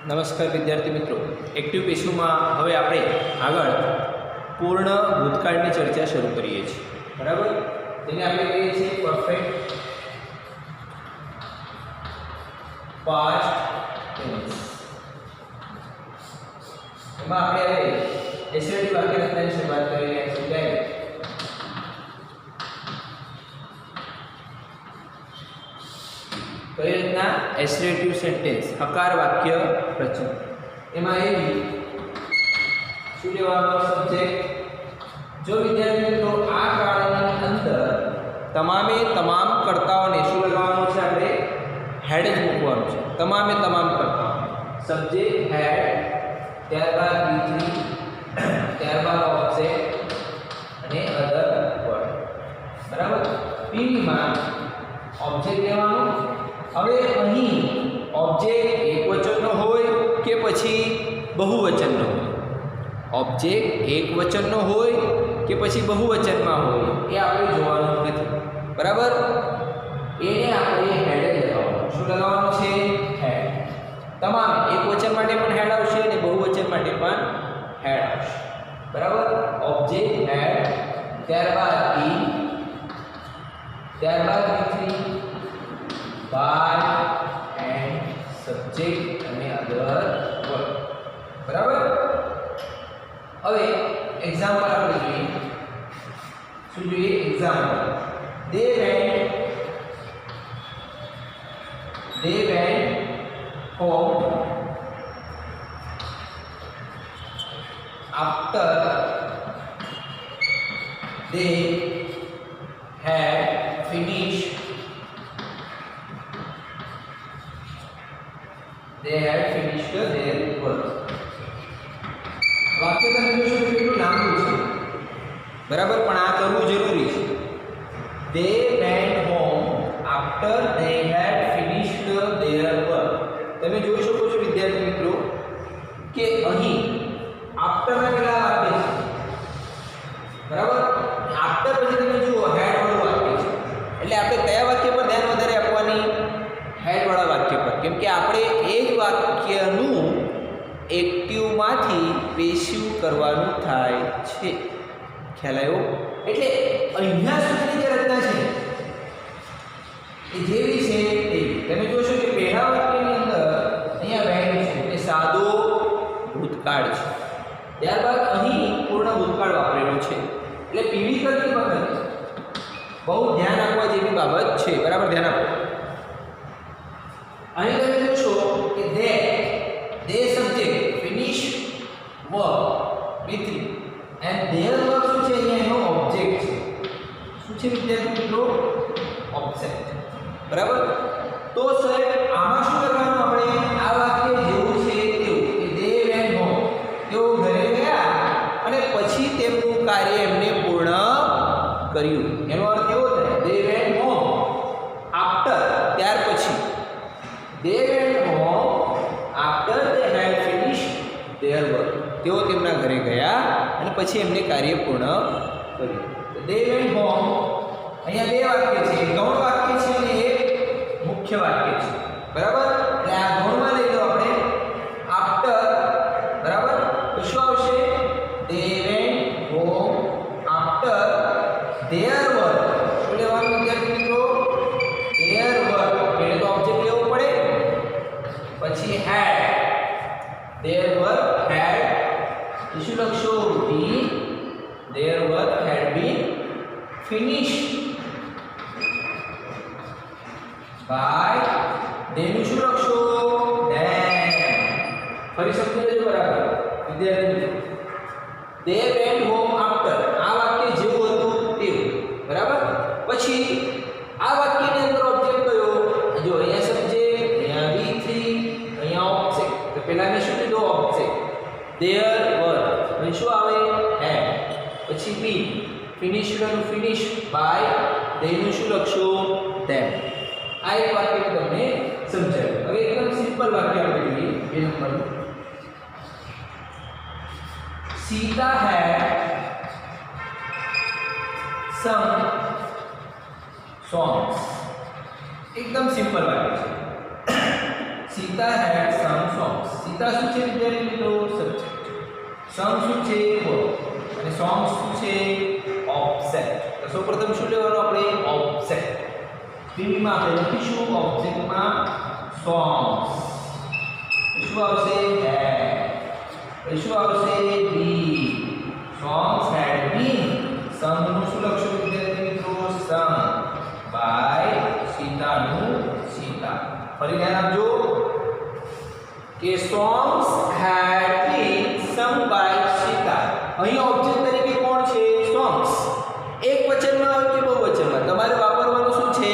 નમસ્કાર વિદ્યાર્થી મિત્રો, એક્ટિવ પેશીઓમાં હવે આપણે આગળ પૂર્ણ ભૂતકાળની ચર્ચા શરૂ કરીએ છીએ. બરાબર, જેને આપણે કહીએ છીએ પરફેક્ટ પાસ્ટ ટેન્સ. એમાં આપણે હવે એસેટિવ વાક્ય રચનાની શરૂઆત કરી રહ્યા છીએ. કઈ રીતના? એસેટિવ સેન્ટેન્સ, હકાર વાક્ય રચના. એમાં એવી શું લેવાનો સબ્જેક્ટ? જો વિદ્યાર્થી મિત્રો આ કાળની અંદર તમામે તમામ કર્તાઓને શું લગાવવાનું છે? આપણે હેડ જ મૂકવાનું છે. તમામે તમામ કર્તાઓ, સબ્જેક્ટ હેડ, ત્યારબાદ બીજી, ત્યારબાદ ઓબ્જેક્ટ અને અધર વર્ડ. બરાબર, પીમાં ઓબ્જેક્ટ લેવાનું. હવે અહીં ઓબ્જેક્ટ એકવચનનો હોય કે પછી બહુવચનનો હોય? ઓબ્જેક્ટ એકવચનનો હોય કે પછી બહુવચનમાં હોય એ આપણે જોવાનું નથી. બરાબર, એને આપણે હેડ જ લગાવવાનું. શું લગાવવાનું છે? હેડ. તમામ એકવચન માટે પણ હેડ આવશે અને બહુવચન માટે પણ હેડ આવશે. બરાબર, ઓબ્જેક્ટ હેડ, ત્યારબાદ બી, ત્યારબાદ બી3, by and subject અને other word. બરાબર, હવે એક્ઝામ્પલ આપણે જોઈએ. શું જોઈએ? Example. they went home after they had finished their work. વાક્ય તમે જોશો કે કેટલું લાંબુ છે. બરાબર, પણ આ કરવું જરૂરી છે. they went home after they had finished their work. તમે જોઈ શકો છો વિદ્યાર્થી મિત્રો કે અહીં after ના કેટલા વાક્ય છે? બરાબર, after પછી તમે જુઓ હેડ વાળું વાક્ય છે. એટલે આપણે કયા વાક્ય પર ધ્યાન વધારે આપવાની? હેડ વાળા વાક્ય પર. કેમ કે આપણે એ જ વાક્યનું એક્ટિવમાંથી પેસિવ કરવાનું થાય છે. ખ્યાલ આવ્યો? એટલે અહીંયા સુધીની જે રચના છે એ જેવી છે એવી. તમે જોશો કે પહેલા વાક્યની અંદર અહીંયા વેન્ટ છે એટલે સાદો ભૂતકાળ છે. ત્યારબાદ અહીં પૂર્ણ ભૂતકાળ વાપરેલો છે. એટલે પીવી કરતી વખતે બહુ ધ્યાન આપવા જેવી બાબત છે. બરાબર, ધ્યાન આપો. અહીં તમે જોશો કે they subject finish work with and their work શું છે? અહીંયા એનો ઓબ્જેક્ટ છે. શું છે વિદ્યાર્થી મિત્રો? ઓબ્જેક્ટ. બરાબર, તો સાહેબ આમાં શું કરવાનું? આપણે આ વાક્ય જેવું છે તેવું કે they went home, તેઓ ઘરે ગયા અને પછી તેમનું કાર્ય એમને પૂર્ણ કર્યું. એનો અર્થ એવો થાય they went home after, ત્યાર પછી. they went home after they had finished their work. તેઓ તેમના ઘરે ગયા અને પછી એમને કાર્ય પૂર્ણ કર્યું. they went home, અહીંયા બે વાક્ય છે, એક ગૌણ વાક્ય છે અને એક મુખ્ય વાક્ય છે. બરાબર, એટલે આ ગૌણમાં લઈ લો આપણે after. બરાબર, તો શું આવશે? they went home after their work. શું લેવાનું વિદ્યાર્થી મિત્રો? their work. એટલે તો ઓબ્જેક્ટ લેવું પડે. પછી had, their work had, શું લખશો? been, their work had been finished by, they નું શું લખશો? them. ફરી સમજી લેજો બરાબર વિદ્યાર્થી મિત્રો. they went home after, આ વાક્ય જેવું હતું તેવું. બરાબર, પછી આ વાક્યની અંદર ઓબ્જેક્ટ કયો? જો અહીંયા સબ્જેક્ટ, અહીંયા V3, અહીંયા ઓબ્જેક્ટ. તો પહેલા મેં શું કીધું? ઓબ્જેક્ટ. their work, અહીં શું આવે? had. પછી B, finished નું finish by, they નું શું લખશો? them. આ એક વાક્ય મેં તમને સમજાવ્યું. હવે એકદમ સિમ્પલ વાક્ય આપણે જોઈએ. 2 નંબરનું. Sita had some songs. एकदम सिंपल वाक्य है. Sita had some songs. Sita શું છે વિદ્યાર્થી મિત્રો? સબ્જેક્ટ. સમ શું છે? વર્બ. અને સોંગ શું છે? ઓબ્જેક્ટ. તો સૌપ્રથમ શું લેવાનું આપણે? ઓબ્જેક્ટ. સ્ક્રીનમાં આપણે લખીશું ઓબ્જેક્ટમાં સોંગ્સ. શું આવશે? હેડ. શું આવશે? બી. સોંગ્સ હેડ બીન સમ નું શું લખશું વિદ્યાર્થી મિત્રો? સમ બાય સીતાનું સીતા. ફરી ધ્યાન આપજો કે songs had been sung by Sita. અહીં ઓબ્જેક્ટ તરીકે કોણ છે? સોંગ્સ. એક વચનમાં આવે કે બહુવચનમાં? તમારે વાપરવાનું શું છે?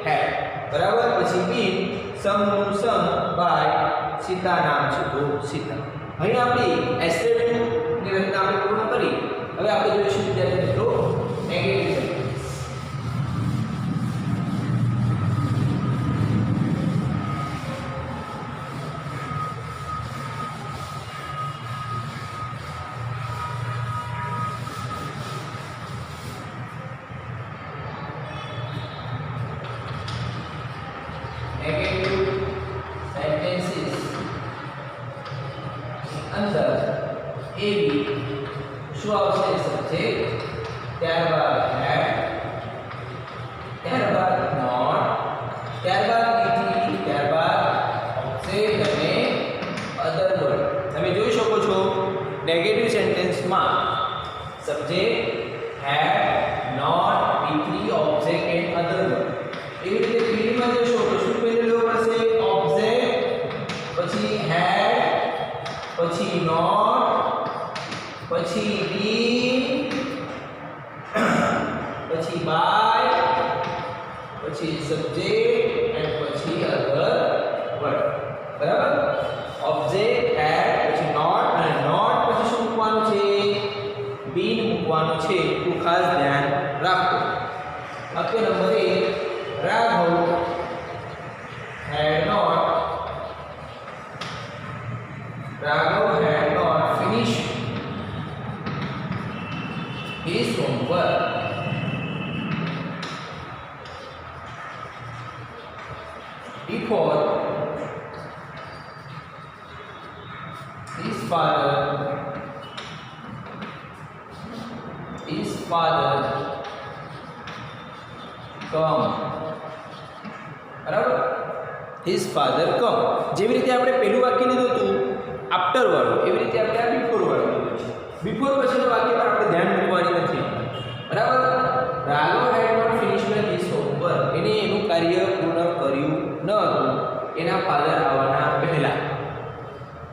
હેડ. બરાબર. પછી બીન સમ નું સમ બાય સીતા નામ છે તો સીતા. અહીં આપણી એસ્ટેટિવ ની રચના આપણે પૂર્ણ કરી. હવે આપણે જોઈશું વિદ્યાર્થી મિત્રો નેગેટિવ સેન્ટેન્સ. નેગેટિવ સેન્ટેન્સીસ અંદર એ બી શું આવશે? સબ્જેક્ટ, ત્યારબાદ હેડ, ત્યારબાદ નોટ, ત્યારબાદ બીટી, ત્યારબાદ ઓબ્જેક્ટ અને અધર વર્ડ. તમે જોઈ શકો છો નેગેટિવ સેન્ટેન્સમાં subject, head, not, BT, object and other word. એવી રીતે બીટીમાં જશો તો શું પહેલું લેવું પડશે? ઓબ્જેક્ટ, પછી હેડ, પછી નોટ, પછી બી, પછી બાય, પછી સબ્જેક્ટ એન્ડ પછી અધર વર્ડ. બરાબર. ઓબ્જેક્ટ, હેડ, પછી નોટ અને નોટ પછી શું મૂકવાનું છે? બીન મૂકવાનું છે. તો ખાસ ધ્યાન રાખો. વાક્ય number 1 Raghav had not finished his homework before his father come. બરાબર. his father come. જેવી રીતે આપણે પહેલું વાક્ય લીધું હતું આફ્ટર વાળું, એવી રીતે આપણે આ બિફોર વાળું લીધું છે. બિફોર પછીના વાક્ય પર આપણે ધ્યાન મૂકવાની નથી. બરાબર. Raghav had not finished his homework. એને એનું કાર્ય પૂર્ણ કર્યું ન હતું એના ફાધર આવવાના પહેલા.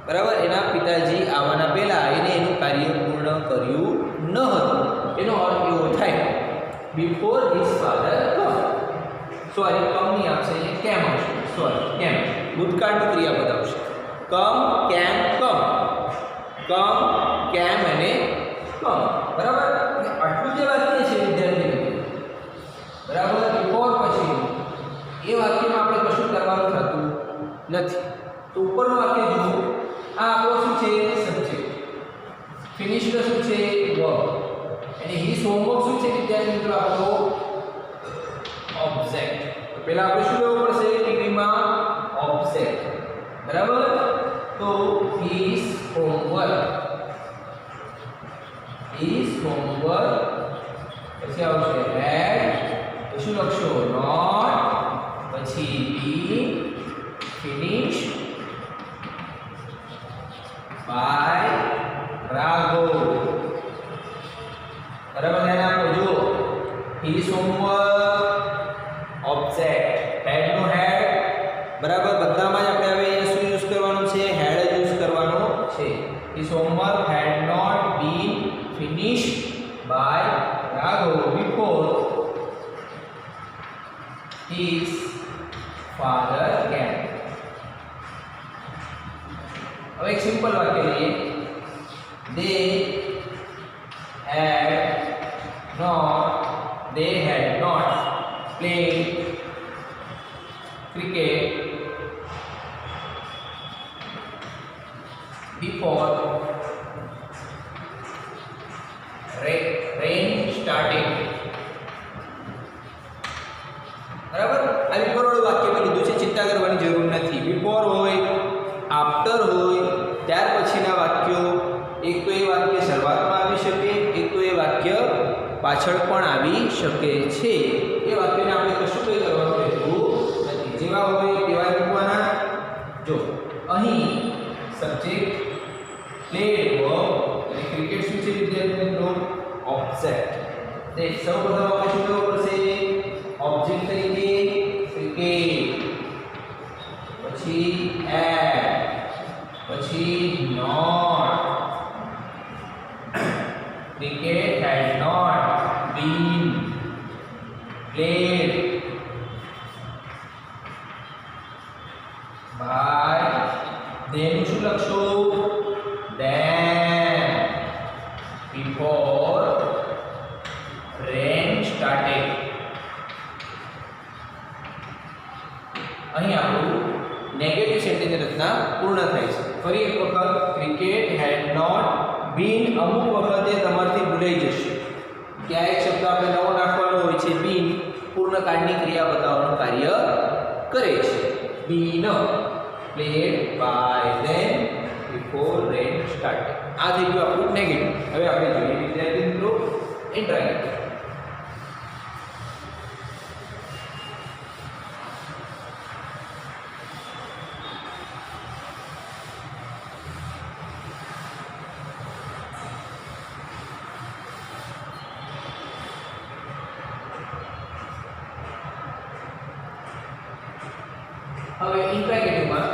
બરાબર. એના પિતાજી આવવાના પહેલા એને એનું કાર્ય પૂર્ણ કર્યું ન હતું. એનો અર્થ એવો થાય બિફોર હિઝ ફાધર કમ. સોરી, કમ નહીં આવશે, એ કેમ આવશે. સોરી, કેમ. ભૂતકાળનું ક્રિયાપદ આવશે. કમ, કેમ, કમ. કમ, કેમ અને કમ. બરાબર. આટલું જે વાક્ય છે વિદ્યાર્થી મિત્રો, બરાબર, બિફોર પછી એ વાક્યમાં આપણે કશું કરવાનું થતું નથી. તો ઉપરનું વાક્ય જુઓ. આ આપણો શું છે? સબ્જેક્ટ. ફિનિશ્ડ શું છે? વર્બ. અને હિઝ હોમવર્ક શું છે વિદ્યાર્થી મિત્રો? આપણો ઓબ્જેક્ટ. તો પહેલા આપણે શું લેવું પડશે ડિગ્રીમાં? ઓબ્જેક્ટ. બરાબર. તો હિઝ હોમવર્ક પછી આવશે હેડ, પછી લખશો નોટ, પછી બી ફિનિશ બાય રાઘવ. બરાબર. ધ્યાન આપો. જો હિઝ હોમવર્ક, ઓબ્જેક્ટ, હેડ નો હેડ. બરાબર. બધામાં જ આપણે હવે શું યુઝ કરવાનું છે? હેડ જ યુઝ કરવાનો છે. His homework had not been finished by Raghav before his father came. अब एक सिंपल वाक्य लिए. they had not played cricket before rain started. બરાબર. આ બિફોર વાળું વાક્ય મેં લીધું છે, ચિંતા કરવાની જરૂર નથી. બિફોર હોય, આફ્ટર હોય, પાછળ પણ આવી શકે છે એ વાક્યને આપણે કશું કંઈ કરવાનું રહેતું નથી જેવા હોય તેવા મૂકવાના જો અહીં સબ્જેક્ટ પ્લેડ વર્બ અને ક્રિકેટ શું છે વિદ્યાર્થી મિત્રો ઓબ્જેક્ટ તે સૌપ્રથમ આપણે શું કરવું પડશે ઓબ્જેક્ટ તરીકે ક્રિકેટ પછી એડ પછી not cricket had not been played by then શું લખશો then before rain started અહીં આપણું નેગેટિવ સેન્ટેન્સની રચના પૂર્ણ થાય છે ફરી એક વખત ક્રિકેટ હેડ નોટ બીન અમુક વખતે તમારથી ભૂલાઈ જશે ક્યાં એક શબ્દ આપણે નવો નાખવાનો હોય છે બીન પૂર્ણકાળની ક્રિયા બતાવવાનું કાર્ય કરે છે been played by them before rain started આ થઈ ગયું આપણું નેગેટિવ હવે આપણે જોઈએ વિદ્યાર્થી મિત્રો ઇન્ટરેક્ટિવ હવે ઇન્ટ્રાગેટિવમાં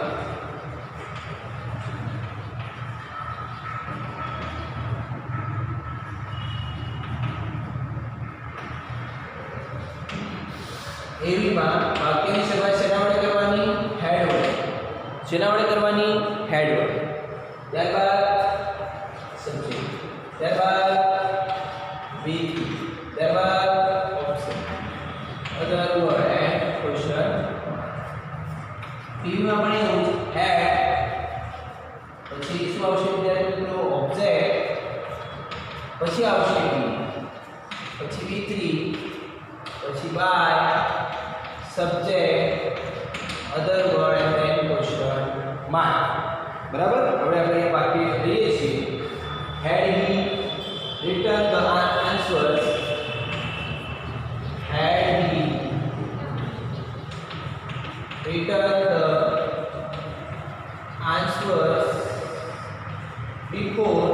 એવીમાં વાક્યની શરૂઆત શેના વડે કરવાની હેડ વડે શેના વડે કરવાની હેડ વડે ત્યારબાદ સબ્જેક્ટ ત્યારબાદ વી ત્યારબાદ option other word and question પીવીમાં આપણે હેડ પછી શું આવશે વિદ્યાર્થી મિત્રો ઓબ્જેક્ટ પછી આવશે વી પછી V3 પછી by subject other word and then question mark બરાબર હવે આપણે એક વાક્ય લઈએ છીએ head he return the answers head he return the answers before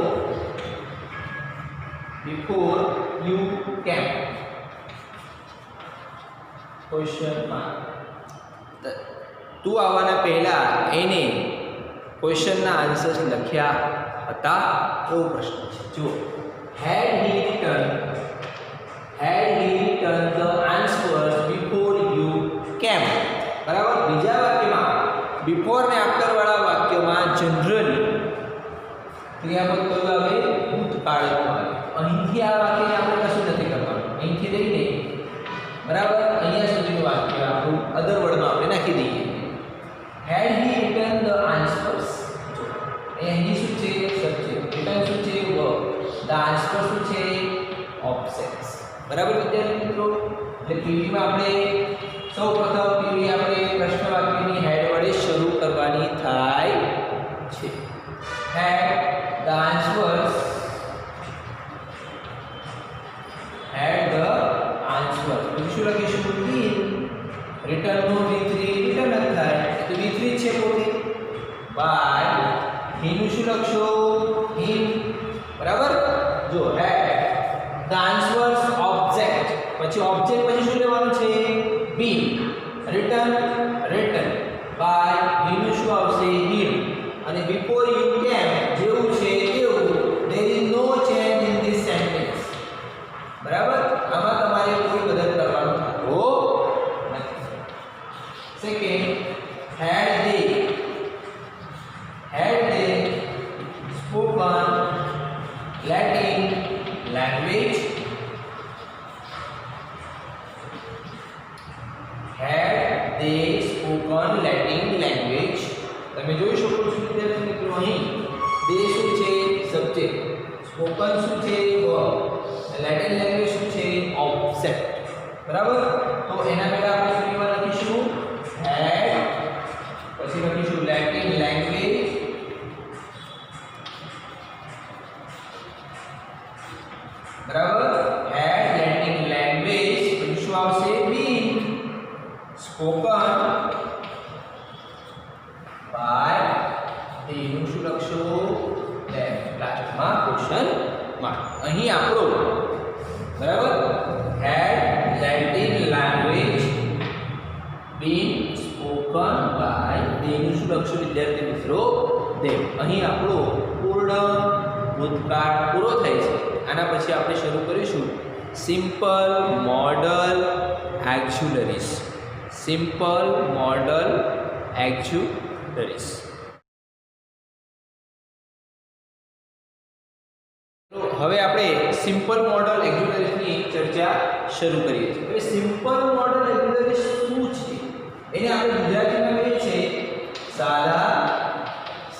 you came question mark તું આવવાના પહેલા એને ક્વેશ્ચનના આન્સર્સ લખ્યા હતા એવો પ્રશ્ન છે જુઓ had he returned the answers before you came બરાબર બીજા વાક્યમાં બિફોર ને આફ્ટર વાળા વાક્યમાં જનરલી ક્રિયાપદ કયું આવે ભૂતકાળનું આવે અહીંથી આ વાક્યને આપણે કશું નથી કરવાનું અહીંથી લઈને બરાબર અહીંયા સુધીનું વાક્ય આપણું અધર વર્ડમાં આપણે નાખી દઈએ હેડ હી રિટર્ન ધ આન્સર્સ એ અહીં શું છે સબ્જેક્ટ રિટર્ન શું છે વર્બ ધ આન્સર શું છે ઓબ્જેક્ટ્સ બરાબર વિદ્યાર્થી મિત્રો એટલે પીવીમાં આપણે સૌપ્રથમ પીવી આપણે પ્રશ્ન વાક્યની હેડ વડે શરૂ કરવાની થાય છે હેડ ધ આન્સર્સ પછી શું લખીશું in written no V3 return જ થાય તો V3 છે પોતે બાય હીનું શું લખશો હિન બરાબર જો હેડ ધ આન્સર્સ ઓબ્જેક્ટ પછી ઓબ્જેક્ટ પછી શું લેવાનું છે બી રિટર્ન બાય હીનું શું આવશે હિન અને બિફોર યુ કેમ જેવું છે તેવું there is no change in this sentence બરાબર આમાં તમારે કોઈ બદલ કરવાનો થતો નથી second had they spoken Latin language had they spoken Latin language તમે જોઈ શકો છો વિદ્યાર્થી મિત્રો અહીં they શું છે સબ્જેક્ટ સ્પોકન શું છે વર્બ લેટિન લેંગ્વેજ શું છે ઓબ્જેક્ટ બરાબર તો એના પહેલા આપણે શું કહેવા લખીશું had પછી લખીશું લેટિન લેંગ્વેજ બરાબર had સ્પોકન બાય તેનું શું લખશો લાસ્ટમાં ક્વેશ્ચન માર્ક. અહીં આપણો બરાબર had Latin language been spoken by તેનું શું લખશો વિદ્યાર્થી મિત્રો દેવ. અહીં આપણો પૂર્ણ ભૂતકાળ પૂરો થાય છે. આના પછી આપણે શરૂ કરીશું simple modal auxiliaries. Simple modal auxiliaries. હવે આપણે સિમ્પલ મોડલ એક્ઝ્યુલરીઝની ચર્ચા શરૂ કરીએ છીએ. હવે સિમ્પલ મોડલ એક્ઝ્યુલરીઝ શું છે એને આપણે ગુજરાતીમાં કહીએ છીએ સાદા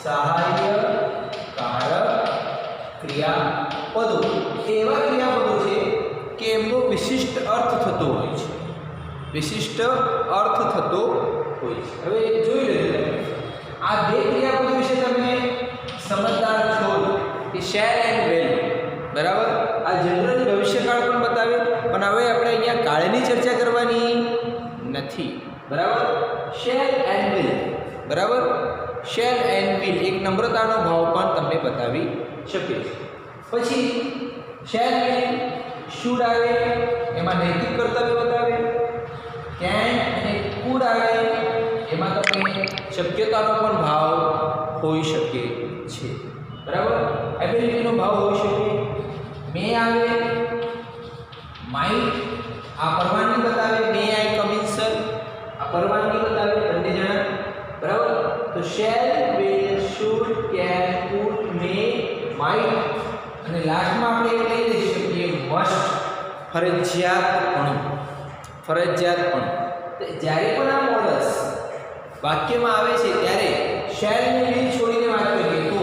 સહાયકારક ક્રિયાપદો. એવા ક્રિયાપદો છે કે એમનો વિશિષ્ટ અર્થ થતો હોય છે. વિશિષ્ટ અર્થ થતો હોય છે. હવે જોઈ લેજો તમે આ બે ક્રિયાપદો વિશે તમે સમજદાર છો કે શેર એન્ડ વેલ બરાબર. આ જનરલી ભવિષ્યકાળ પણ બતાવે પણ હવે આપણે અહીંયા કાળની ચર્ચા કરવાની નથી બરાબર. શેર એન્ડ વિલ બરાબર. શેર એન્ડ વિલ એક નમ્રતાનો ભાવ પણ તમને બતાવી શકે છે. પછી શેર વિલ શુડ આવે એમાં નૈતિક કર્તવ્ય બતાવે. કેન અને કુડ આવે એમાં તમને શક્યતાનો પણ ભાવ હોઈ શકે છે બરાબર. એબિલિટીનો ભાવ હોઈ શકે. મે આવે માઇટ આ પરવાનગી બતાવે. મે આઈ કમ ઇન સર આ પરવાનગી બતાવે બંને જણા બરાબર. તો shall will should can could may might અને લાસ્ટમાં આપણે એ લઈ લઈ શકીએ મસ્ટ ફરજિયાતપણું. ફરજિયાતપણું. તો જ્યારે પણ આ મોડલ્સ વાક્યમાં આવે છે ત્યારે શેલ ને વિલ છોડીને વાત કરીએ તો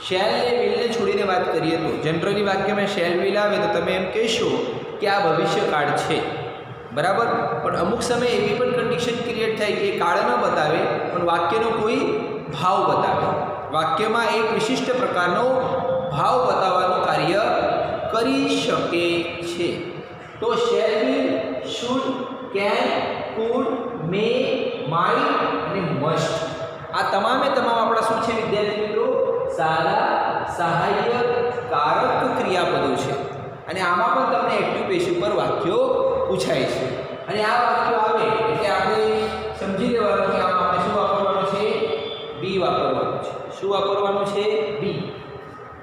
શેલ ને વિલને છોડીને વાત કરીએ તો જનરલી વાક્યમાં શેલ વિલ આવે તો તમે એમ કહેશો કે આ ભવિષ્યકાળ છે બરાબર. પણ અમુક સમયે એવી પણ કન્ડિશન ક્રિએટ થાય કે કાળ ન બતાવે પણ વાક્યનો કોઈ ભાવ બતાવે. વાક્યમાં એક વિશિષ્ટ પ્રકારનો ભાવ બતાવવાનું કાર્ય કરી શકે છે. તો shall will should can could may might અને મસ્ટ આ તમામે તમામ આપણા શું છે વિદ્યાર્થી મિત્રો સારા સહાયકારક ક્રિયાપદો છે. અને આમાં પણ તમને એક્ટિવ પેશિવ પર વાક્યો પૂછાય છે. અને આ વાક્યો આવે એટલે આપણે સમજી લેવાનું કે આમાં આપણે શું વાપરવાનું છે બી વાપરવાનું છે. શું વાપરવાનું છે બી.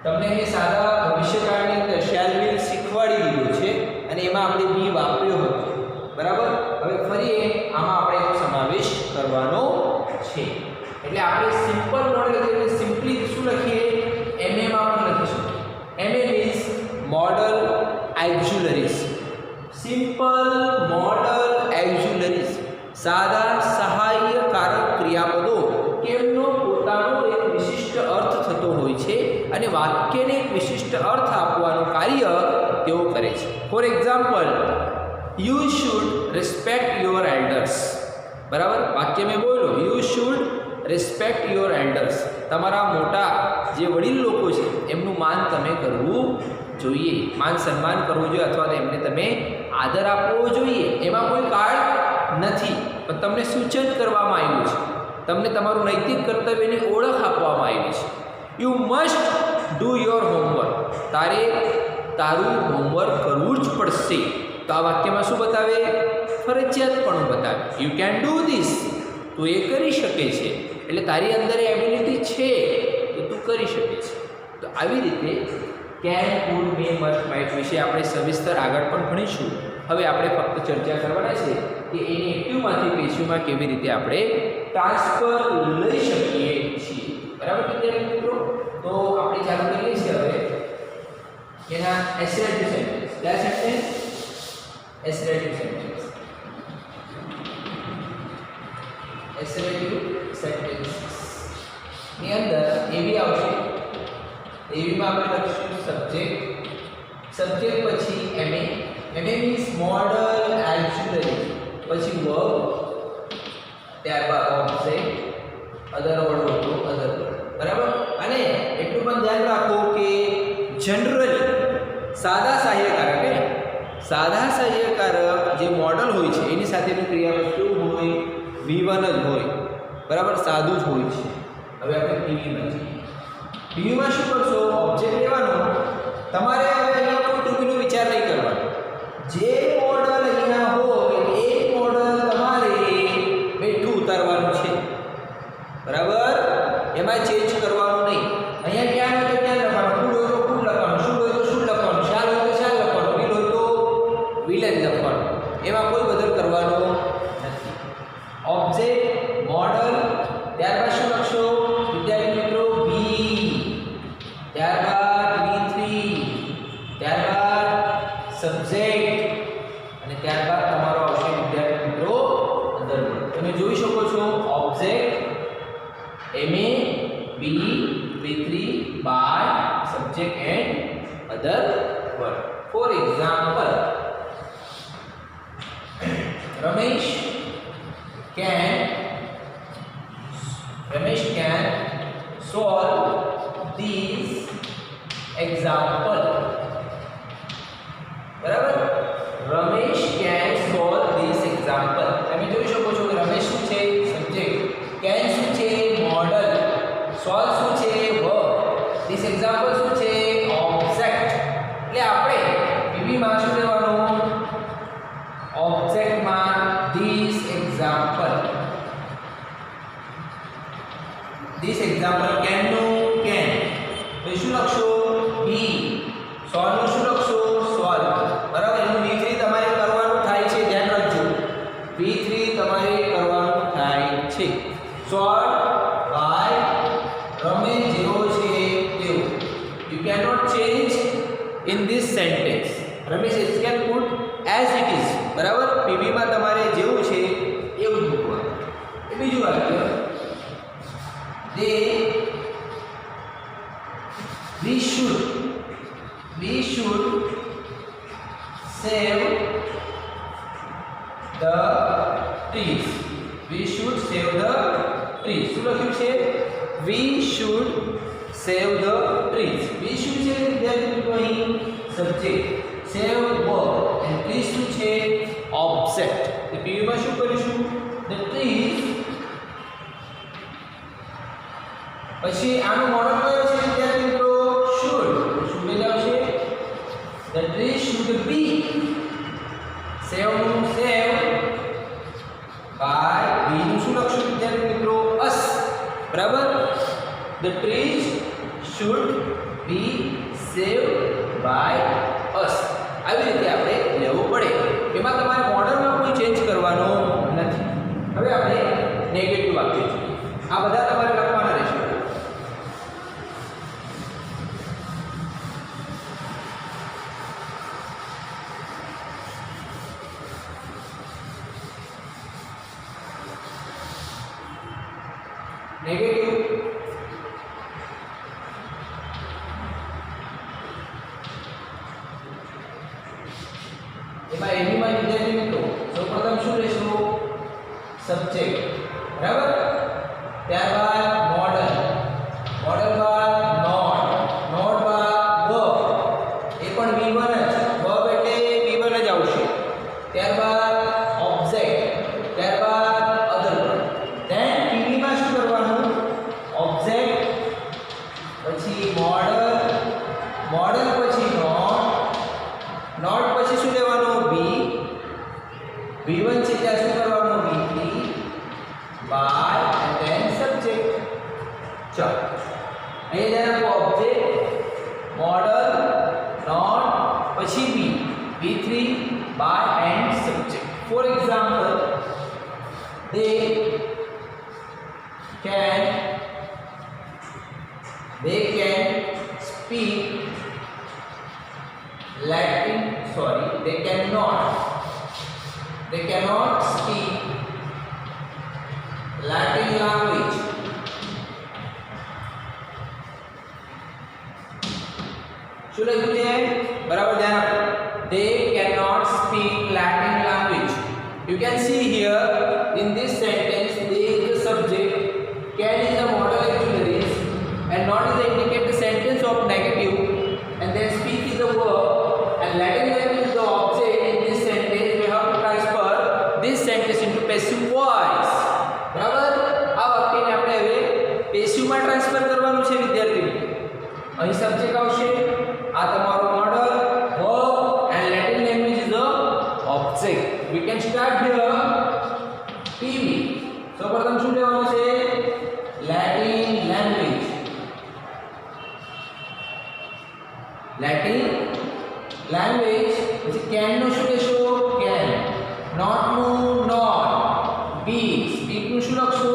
તમને એ સાદા ભવિષ્યકાળની અંદર શેલ વિલ શીખવાડી દીધું છે અને એમાં આપણે બી વાપર્યો હતો બરાબર. હવે ફરી આમાં આપણે એનો સમાવેશ કરવાનો છે. એટલે આપણે સિમ્પલ મોડલ એટલે સિમ્પલી શું લખીએ એમએ માં પણ લખી શકીએ. MA means modal auxiliaries. Simple modal auxiliaries સાદા સહાયકારક ક્રિયાપદો કેમનો પોતાનો એક વિશિષ્ટ અર્થ થતો હોય છે અને વાક્યને એક વિશિષ્ટ અર્થ આપવાનું કાર્ય તેઓ કરે છે. For example you should respect your elders બરાબર. વાક્ય મેં બોલો you should respect your elders. તમારા મોટા જે વડીલ લોકો છે એમનું માન તમે કરવું જોઈએ. માન સન્માન કરવું જોઈએ અથવા તો એમને તમે આદર આપવો જોઈએ. એમાં કોઈ કાળ નથી પણ તમને સૂચન કરવામાં આવ્યું છે. તમને તમારું નૈતિક કર્તવ્યની ઓળખ આપવામાં આવી છે. You must do your homework. તારે તારું હોમવર્ક કરવું જ પડશે. તો આ વાક્યમાં શું બતાવે ફરજિયાતપણું બતાવે. You can do this. તું એ કરી શકે છે એટલે તારી અંદર એ એબિલિટી છે તો તું કરી શકે છે. તો આવી રીતે can could May must might વિશે આપણે સવિસ્તર આગળ પણ ભણીશું. હવે આપણે ફક્ત ચર્ચા કરવાના છે કે એની એક્ટિવમાંથી પેશીઓમાં કેવી રીતે આપણે ટ્રાન્સફર લઈ શકીએ છીએ બરાબર વિદ્યાર્થી મિત્રો. તો આપણે ચાલુ કરીએ છીએ હવે એના એસરેટિવ સેન્ટેન્સ. કયા sentence? Assertive sentence. Assertive sentence ની અંદર એવી આવશે. એવીમાં આપણે લખીશું સબ્જેક્ટ. સબ્જેક્ટ પછી MA. MA means modal auxiliary. પછી વર્બ ત્યારબાદ ઓબ્જેક્ટ અધર વર્ડ હતો અધર વર્ડ બરાબર. અને એટલું પણ ધ્યાન રાખો કે જનરલી સાદા સહાયકારક સાદા સહ્યકારક જે મોડલ હોય છે એની સાથેનું ક્રિયાપદ કેવું હોય? V1 જ હોય, બરાબર, સાદું જ હોય છે. હવે આપણે પીવીમાં જઈએ. પીવીમાં શું કરશો? ઓબ્જેક્ટ લેવાનો. તમારે હવે અહીંયા કોઈ ટૂંકીનો વિચાર નહીં કરવાનો. જે મોડલ અહીંયા હોય એ મોડલ તમારે બેઠું ઉતારવાનું છે, બરાબર, એમાં ચેન્જ કરવાનું નહીં. અહીંયા ક્યાં હોય તો ક્યાં લખવાનું, કુલ હોય તો કુલ લખવાનું, શું હોય તો શું લખવાનું, શાલ હોય તો શાલ લખવાનું, વિલ હોય તો વિલ જ લખવાનું. એમાં કોઈ બદલ કરવાનો નથી. ઓબ્જેક્ટ, મોડલ, ત્યારબાદ શું લખશો વિદ્યાર્થી મિત્રો? V, ત્યારબાદ V3, ત્યારબાદ સબ્જેક્ટ અને ત્યારબાદ તમારો આવશે વિદ્યાર્થી મિત્રો અધર. તમે જોઈ શકો છો object MA, B, V3 by subject and other word. For example, Ramesh can solve these example. બરાબર, Ramesh can solve this example. તમે જોઈ શકો છો કે રમેશ શું છે? સબ્જેક્ટ. can શું છે? મોડલ. solve શું છે? verb. this example શું છે? object. એટલે આપણે પીવી માં શું લેવાનું? object માં this example. this example can નું can. તો શું લખશો? b. solve નું શું લખશો? solve. બરાબર, એનું v3 તમારે કરવાનું થાય છે, ધ્યાન રાખજો. v3 તમારે કરવાનું થાય છે. solve by રમેશ જેવો છે તેવો. you cannot change in this sentence. Ramesh is can put as it is. બરાબર, પીવી માં તમારે જેવું છે એવું જ મૂકવાનું. એ બીજું વાક્ય, we should save the trees. we should save the trees. શું લખ્યું છે? we should save the trees. we should છે વિદ્યાર્થી મિત્રો અહીં subject, save verb and trees શું છે? object. તો પીવી માં શું કરીશું? the trees. પછી આનું મોડલ કયો છે વિદ્યાર્થી મિત્રો? should. should લઈ આવશે. the trees should be. save નું save by be નું શું લખશું વિદ્યાર્થી મિત્રો? us. બરાબર, the trees should be saved by us. આવી રીતે આપણે લેવું પડે. એમાં તમારે મોડલમાં કોઈ ચેન્જ કરવાનો નથી. હવે આપણે નેગેટિવ વાક્ય જોઈએ. આ બધા તમારે લખવાના રહેશે. નેગેટિવ એમાં એનીમાં વિદ્યાર્થી મિત્રો સૌપ્રથમ શું લેશું? સબ્જેક્ટ. બરાબર, ત્યારબાદ મોડલ, મોડલ બાદ નોટ, નોટ બાદ verb. એ પણ V1 જ, verb એટલે V1 જ આવશે. ત્યારબાદ ઓબ્જેક્ટ, ત્યારબાદ અધર વર્ડ. ધેન પીવી માં શું કરવાનું? ઓબ્જેક્ટ પછી મોડલ, મોડલ પછી નોટ, નોટ પછી શું લેવાનું? V1 છે ત્યાં શું કરવાનું? V3 by and then subject. ચાલો અહીંયા ધ્યાન આપો. ઓબ્જેક્ટ, મોડલ, નોટ પછી V3 by and subject. For example, they can speak Latin. They cannot speak Latin language. શું લખ્યું છે? બરાબર ધ્યાન આપો. They cannot speak Latin language. You can see here in this sentence, they is the subject, can is the modal auxiliaries, and not is the indicate the sentence of negative, and then speak is the verb, and Latin language is the object, object. We can start here. TV. So પ્રથમ શું લેવાનું છે? Latin language. Latin language. પછી can નું શું લેશો? Can. Not નું not. Speak. Speak નું શું લખશો?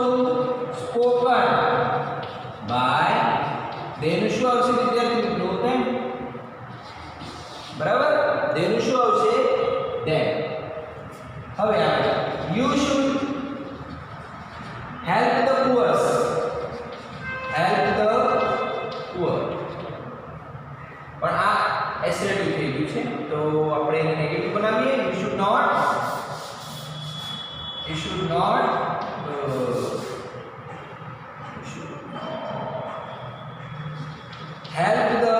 Spoken. By. then શું આવશે વિદ્યાર્થી મિત્રો? Then. બરાબર? then શું આવશે? then. હવે આપણે you should help the poor. help the poor. પણ આ એસરેટિવ થઈ ગયું છે તો આપણે એને નેગેટિવ બનાવીએ. you should not help the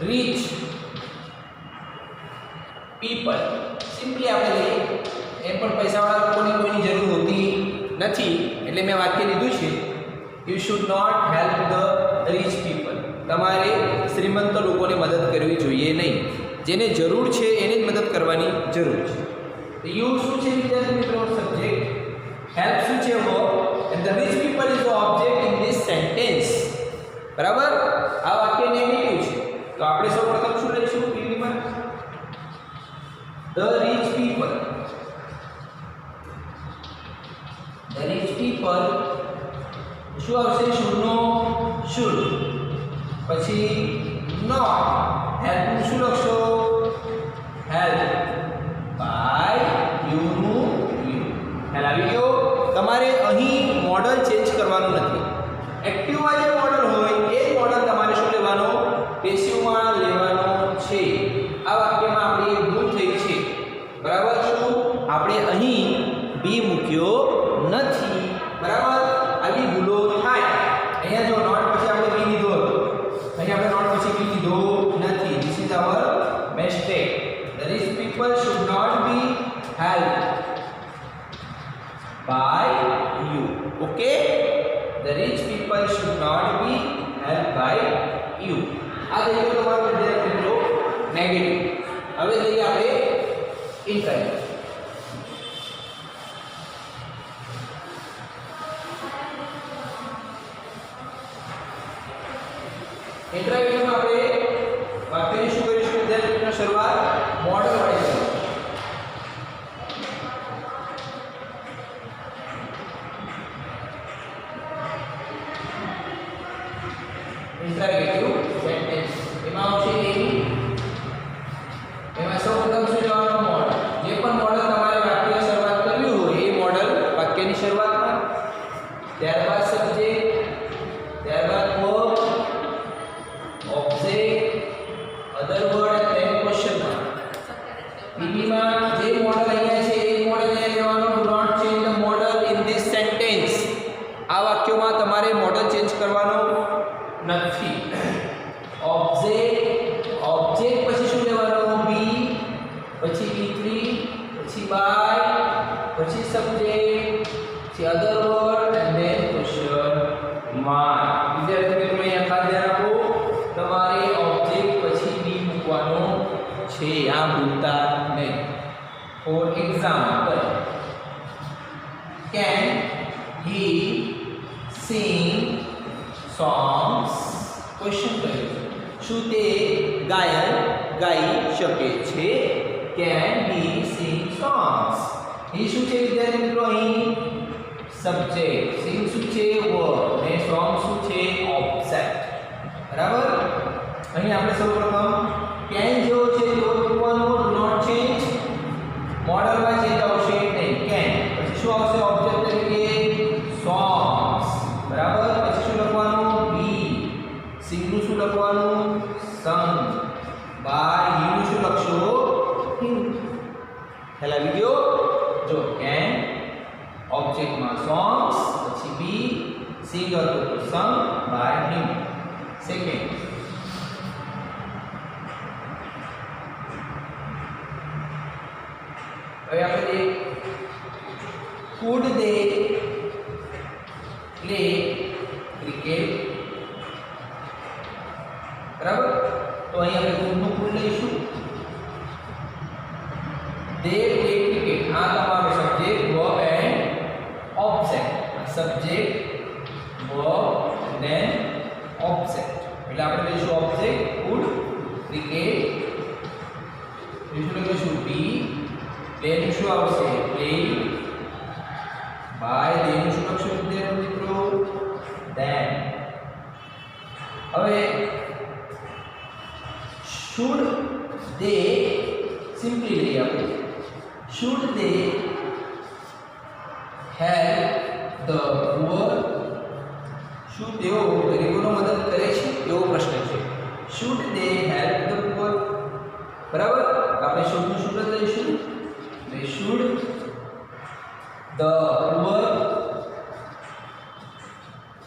rich people. Simply આપણે લઈએ એમ પણ પૈસાવાળા લોકોની કોઈની જરૂર હોતી નથી એટલે મેં વાક્ય લીધું છે you should not help the rich people. તમારે શ્રીમંત લોકોને મદદ કરવી જોઈએ નહીં. જેને જરૂર છે એને જ મદદ કરવાની જરૂર છે. તો you શું છે વિદ્યાર્થી મિત્રો? સબ્જેક્ટ. help શું છે? verb. and the rich people is the object in this sentence. બરાબર? આ વાક્ય નેગેટિવ છે તો આપણે સૌપ્રથમ શું લઈશું? પીવી માં the rich people. the rich people શું આવશે? should no should. પછી not. help નું શું લખશો? help. by you નું you. ખ્યાલ આવી ગયો? તમારે અહીં મોડલ ચેન્જ કરવાનું નથી. એક્ટિવમાં જે મોડલ હોય એ મોડલ તમારે શું લેવાનો? પેસિવમાં લેવાનો છે. આ વાક્યમાં આપણી એક ભૂલ થઈ છે. બરાબર? શું આપણે અહીં બી મૂક્યો નથી. બરાબર? આવી ભૂલો થાય. અહીંયા જો નોટ પછી આપણે બી લીધો હતો, અહીં આપણે નોટ પછી બી લીધો નથી. This is our mistake. The rich people should not be helped by you. Okay? The rich people should not be helped by you. આ થઈ ગયો તમારો વિદ્યાર્થી મિત્રો નેગેટિવ. હવે લઈએ આપણે ઇન્ટરવ્યુ. ઇન્ટરવ્યુમાં આપણે વાક્યની શું કરીશું વિદ્યાર્થી મિત્રો? શરૂઆત મોડલ વડે કરીશું. ઇન્ટરગેટિવ સેન્ટેન્સ. એમાં આવશે એની. એમાં સૌપ્રથમ શું લેવાનું? મોડલ. જે પણ મોડલ તમારે વાક્ય શરૂઆત કરવી હોય એ મોડલ વાક્યની શરૂઆતમાં, ત્યારબાદ સબ્જેક્ટ, ત્યારબાદ વર્બ, ઓબ્જેક્ટ, અધર વર્ડ અને ક્વેશ્ચન માર્ક. પીવીમાં જે મોડલ અહીંયા છે એ મોડલ અહીંયા લેવાનું. Do not change the modal in this sentence. આ વાક્યોમાં તમારે મોડલ ચેન્જ કરવાનું નથી. ઓબ્જેક્ટ, ઓબ્જેક્ટ પછી શું લેવાનું? બી, પછી બી3, પછી બાય, પછી સબ્જેક્ટ, પછી અધર word and then question mark. વિદ્યાર્થી મિત્રો અહીંયા ખાસ ધ્યાન આપો, તમારે ઓબ્જેક્ટ પછી બી મૂકવાનો છે. આ ભૂલતા નહીં. For example, can he sing songs? Question કર્યું છે. શું તે ગાયન ગાઈ શકે છે? Can he sing songs? હી શું છે વિદ્યાર્થી મિત્રો? અહીં સબ્જેક્ટ. સિંગ શું છે? વર્બ. અને સોંગ શું છે? ઓબ્જેક્ટ. બરાબર? અહીં આપણે સૌપ્રથમ કેન જેવો છે તેવો મૂકવાનો. Do not change. મોડલમાં ચેન્જ આવશે નહીં. કેન પછી શું આવશે? ઓબ્જેક્ટ તરીકે સોંગ્સ. બરાબર? પછી શું લખવાનું? બી. સિંગનું શું લખવાનું? સંગ. બાય યુનું શું લખશો? હિમ. ખ્યાલ આવી ગયો? જો કેન ઓબ્જેક્ટમાં સોંગ્સ, પછી બી સિંગર તો સંગ બાય હિમ. સેકન્ડ, હવે આપણે could they play cricket? બરાબર? તો અહીં આપણે could નું ફૂલ લઈશું. they play cricket. આ તમારો subject verb and object. Subject verb and then object. એટલે આપણે લઈશું object would cricket. બીજું લખીશું be. then શું આવશે play. by then શું લખશું વિદ્યાર્થી મિત્રો then. હવે should they simply લઈએ આપણે should they help the poor. શું તેઓ ગરીબોનો મદદ કરે છે એવો પ્રશ્ન છે. should they help the poor. બરાબર આપણે should નું શું લઈશું they should the poor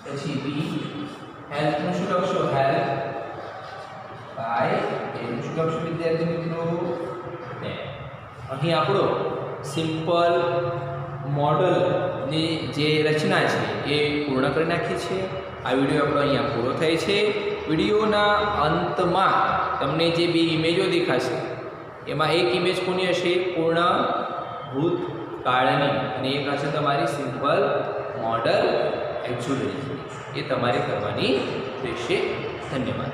પછી be help નું શું લખશો help by એનું શું લખશું વિદ્યાર્થી મિત્રો અહીં આપણો સિમ્પલ મોડલની જે રચના છે એ પૂર્ણ કરી નાખી છે. આ વિડીયો આપણો અહીંયા પૂરો થાય છે. વિડીયોના અંતમાં તમને જે બે ઇમેજો દેખાશે એમાં એક ઇમેજ કોની હશે પૂર્ણ ભૂતકાળની અને એક હશે તમારી સિમ્પલ મોડલ એક્ઝ્યુલરી. એ તમારે કરવાની રહેશે. ધન્યવાદ.